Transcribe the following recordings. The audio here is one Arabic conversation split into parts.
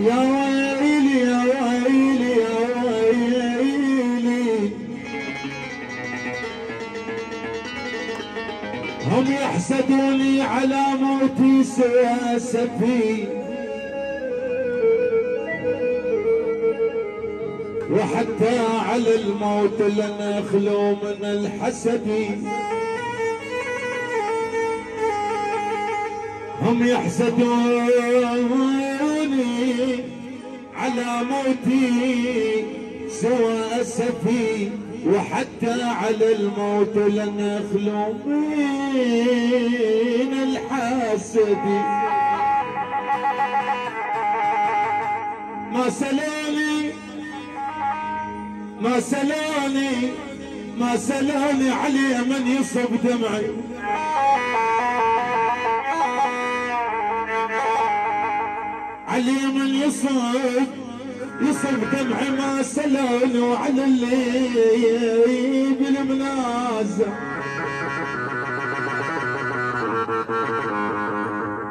يا ويلي يا ويلي يا ويلي، هم يحسدوني على موتي سوى سفي، وحتى على الموت لن أخلو من الحسد. هم يحسدوني على موتي سوى أسفي، وحتى على الموت لن أخلو من الحسد. ما سلوني ما سلوني ما سلوني علي من يصب دمعي، علي من يصب دمعي، ما سلوني وعلى اللي بالمنازع،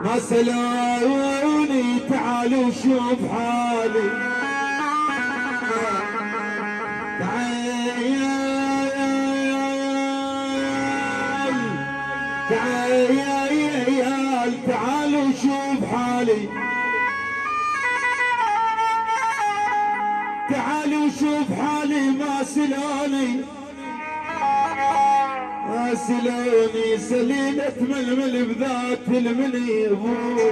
ما سلوني تعالوا شوف حالي، تعالوا شوف حالي، تعالوا شوف حالي، ما سلوني ما سلوني سليلة ململ بذات المني ابوي.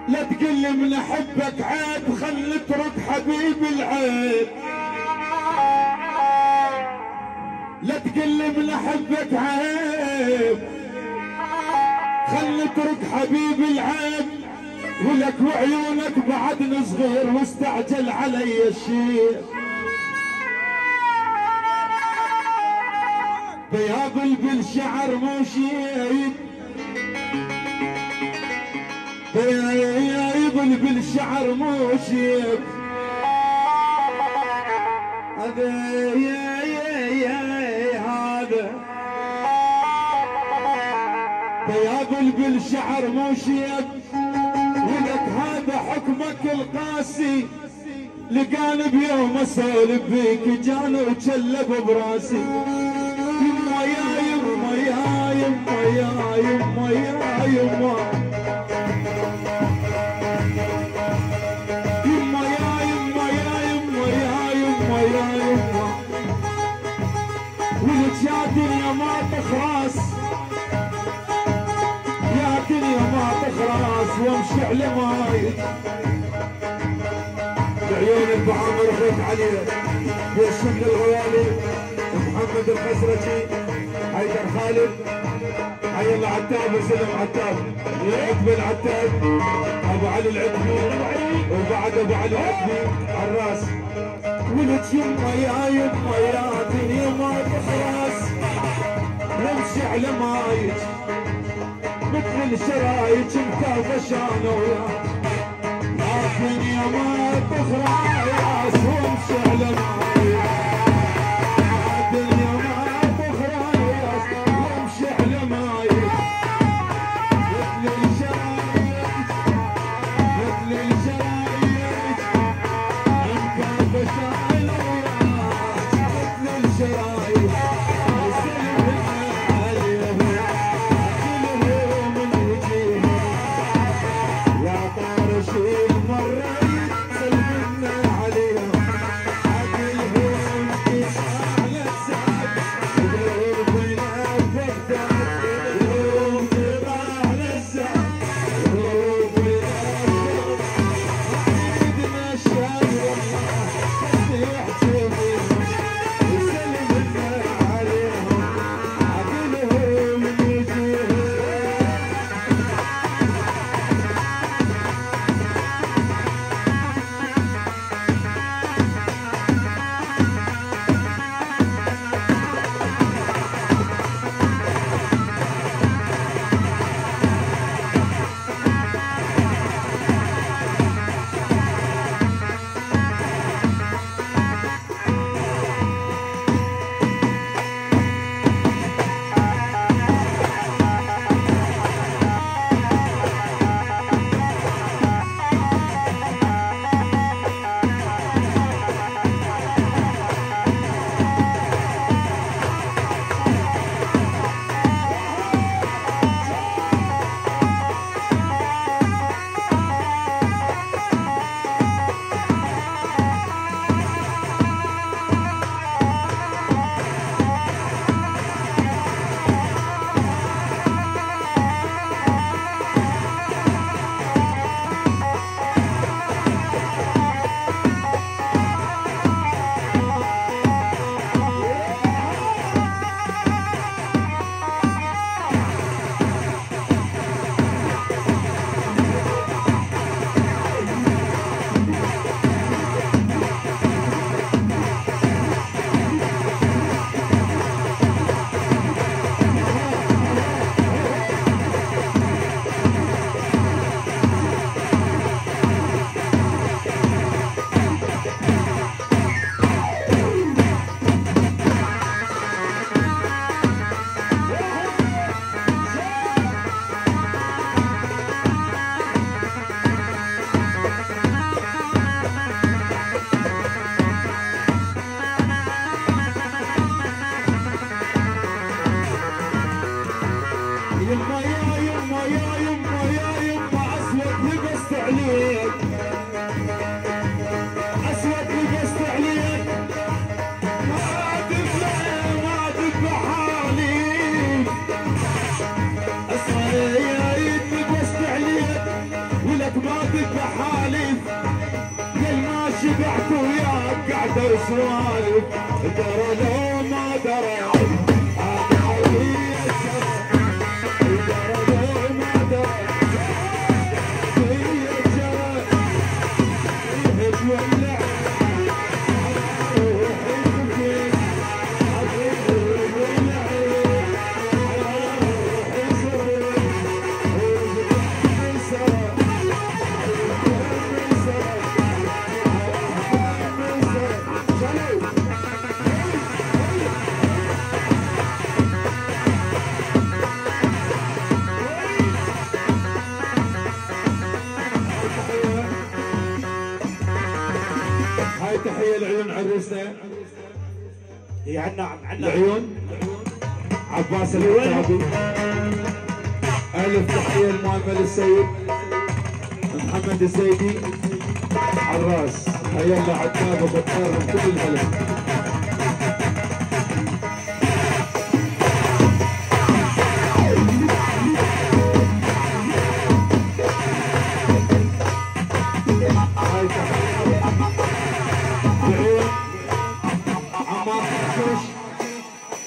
لا تقلي من احبك عيب، خل نترك حبيب العيب، لا تقلي من احبك عيب، خل نترك حبيب العيب، ولك وعيونك بعدني صغير واستعجل علي الشيخ. بيابل بالشعر مو شيب، بيابل بالشعر مو شيب، هذا هذا بيابل بالشعر مو شيب، ولك هذا حكمك القاسي، لقاني بيوم اسولف بيك جاني وتشلب براسي. يما يا يما يا يما يا يما يا يما، يما يا يما يا يما يا يما يا يما، ولك يا دنيا ما تخرس، يا دنيا ما تخرس، وامشي على مايك بعيون ابو عامر اخوك علي، يا شمل الغوالي محمد الخزرجي، حيدر خالد، حي الله عتاب وسلم عتاب، العتب العتاب، ابو علي العتبي، وبعد ابو علي العتبي عالراس. ولد يما يا يما يا دنيا ما تخلص، وامشي على مايك مثل الشرايك انت غشانه وياك، يا دنيا ما تخلص وامشي على مايك، عادل اكثر سوالف درى لو ما درى انا علي الشرف درى لو ما درى هي الجرى تولع تحية لعيون عريسنا هي عنا العيون عباس العتابي. ألف تحية لمؤمل السيد محمد الزيدي عراس. حيا الله عتاب وبطار من كل البلد.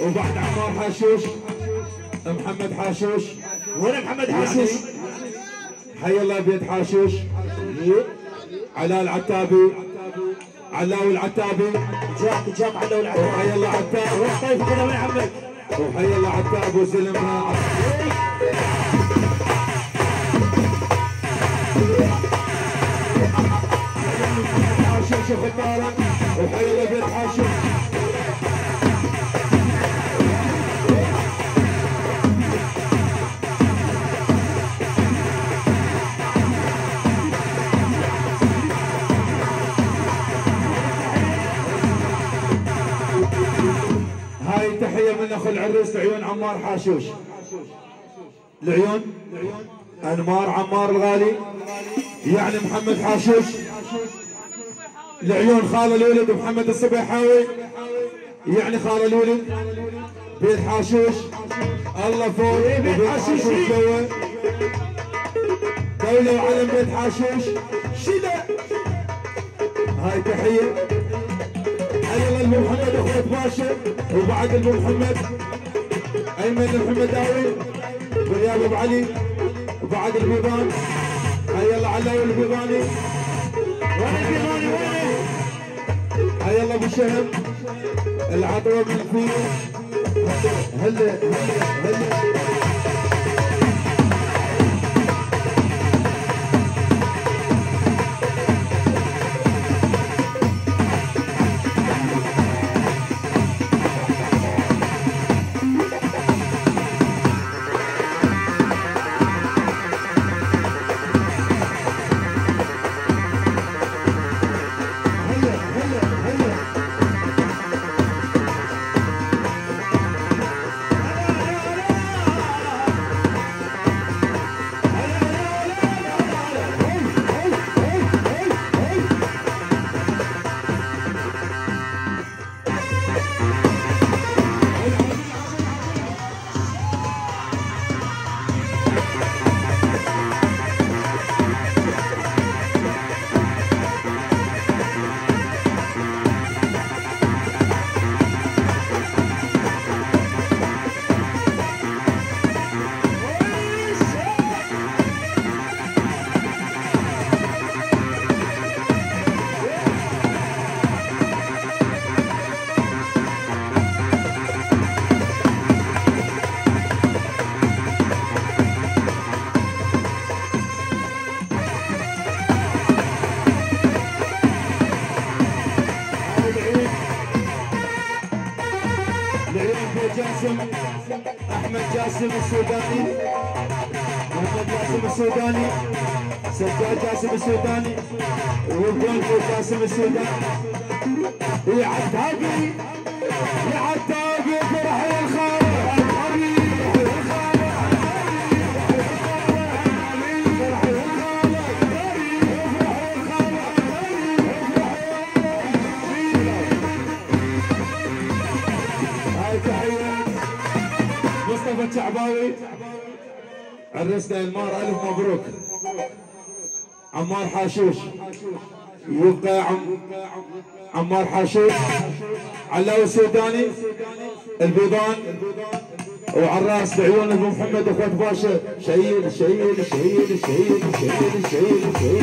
وبعد عمار حاشوش محمد حاشوش. وين محمد حاشوش؟ حي الله بيت حاشوش. علاء العتابي علاوي العتابي جاب علاوي العتابي. وحي الله عتاب روح طيب كذا وين عمك؟ وحي الله عتاب وزلمها حاشوش وخطاره. وحي الله بيت حاشوش. هاي تحية من اخو العريس لعيون عمار حاشوش. العيون انمار عمار الغالي يعني محمد حاشوش. العيون خال الولد محمد الصبيحاوي يعني خال الولد بيت حاشوش. الله فوق بيت حاشوش جوا دولة وعلم بيت حاشوش شدة. هاي تحية حي الله محمد اخوة باشا وبعد محمد ايمن المحمداوي ورياض ابو علي وبعد البيبان. حي الله علاوي البيباني. وين البيباني وين؟ حي الله ابو شهم العطوه من فيه. هلا هلا جاسم احمد جاسم السوداني محمد جاسم السوداني سجاد جاسم السوداني وبلانكو جاسم السوداني. يا عتابي يا عتابي فرح الخالق مصطفى الشعباوي عرسنا المار. الف مبروك عمار حاشوش. يبقى عمار حاشد، علاوي السوداني، البيضان، وعراس بعيون ابو محمد اخوات باشا. شيل شيل شيل شيل شيل شيل شيل